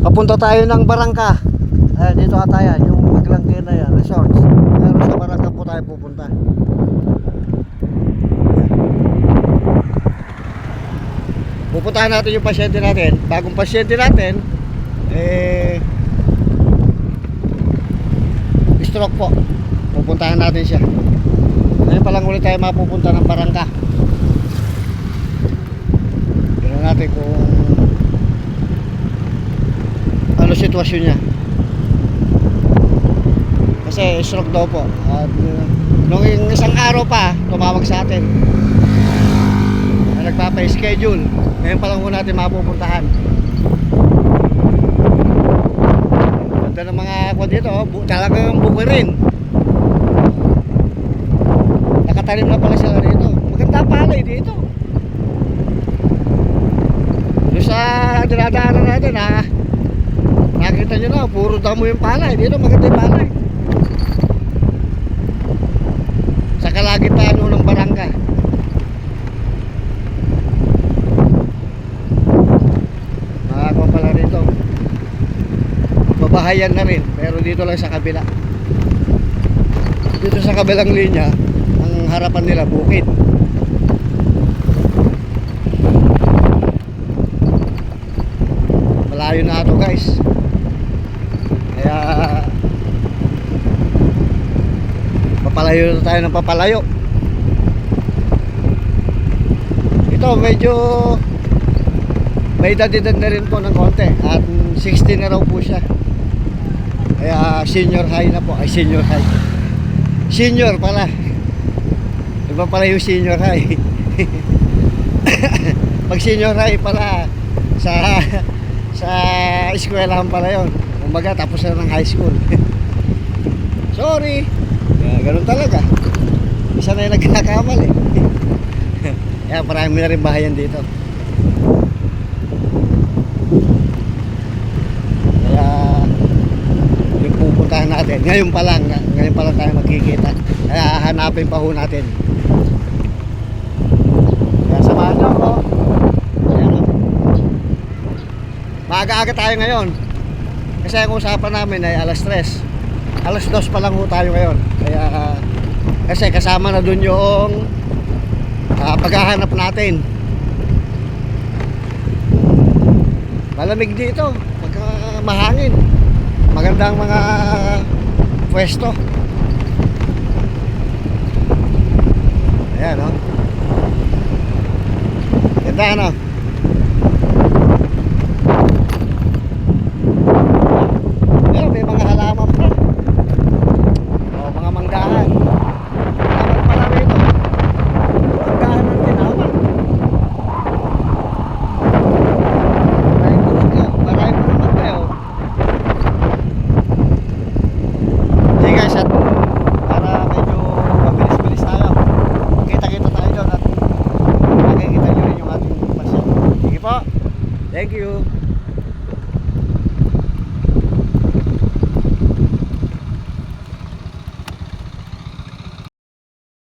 Papunta tayo ng Barangka. Dito ata yan, yung Maglangke na yan, resorts. Pero sa Barangka po tayo pupunta. Pupuntahan natin yung pasyente natin. Bagong pasyente natin, stroke po. Pupuntahan natin siya. Ngayon pa lang ulit tayo mapupunta ng Barangka. Tignan natin kung ano sitwasyon niya. Kasi stroke daw po. At nung isang araw pa, tumawag sa atin. Nagpapa-schedule. Ngayon pa lang po natin mapupuntahan. Ganda ng mga ako dito, talagang bukirin. Nakatanim na pala sila rito. Maganda palay dito. Doon sa dinadaanan natin nakita nyo na, puro damo yung palay. Dito maganda yung palay. Sa kalagitnaan ng Barangka. Makakakuha pala rito. Babahayan na rin, pero dito lang sa kabila. Dito sa kabilang linya, ang harapan nila bukid. Malayo na ito guys. Kaya papalayo na tayo ng papalayo. Ito medyo may edad na rin po ng konti. At 16 na raw po siya. Kaya senior high na po. Ay senior high. Senior pala. Iba pala yung senior high. Pag senior high pala sa eskwelahan pala yun. Kumbaga tapos na ng high school. Sorry. Ganun talaga. Isa na yung nagkakamali. Kaya marami na rin bahayan dito. Kaya yung pupuntahan natin ngayon pa lang tayo magkikita. Kaya hanapin pa ho natin. Kaya samahan nyo ako. Ayan o. Maaga-aga tayo ngayon. Kasi ang usapan namin ay alas 3. Alas 2 pa lang ho tayo ngayon. Kaya kasi kasama na dun yung paghahanap natin. Malamig dito, pagka mahangin. Magandang mga pwesto. Ayan o. Ganda ano. Pero may mga halaman pa. O mga manggahan. Halaman pala rito. Manggahan ng tinawa. Maraming naman kayo. Sige guys, at para medyo mabilis-bilis tayo. Kita-kita tayo doon at makikita nyo rin yung ating pasyon. Sige po. Thank you.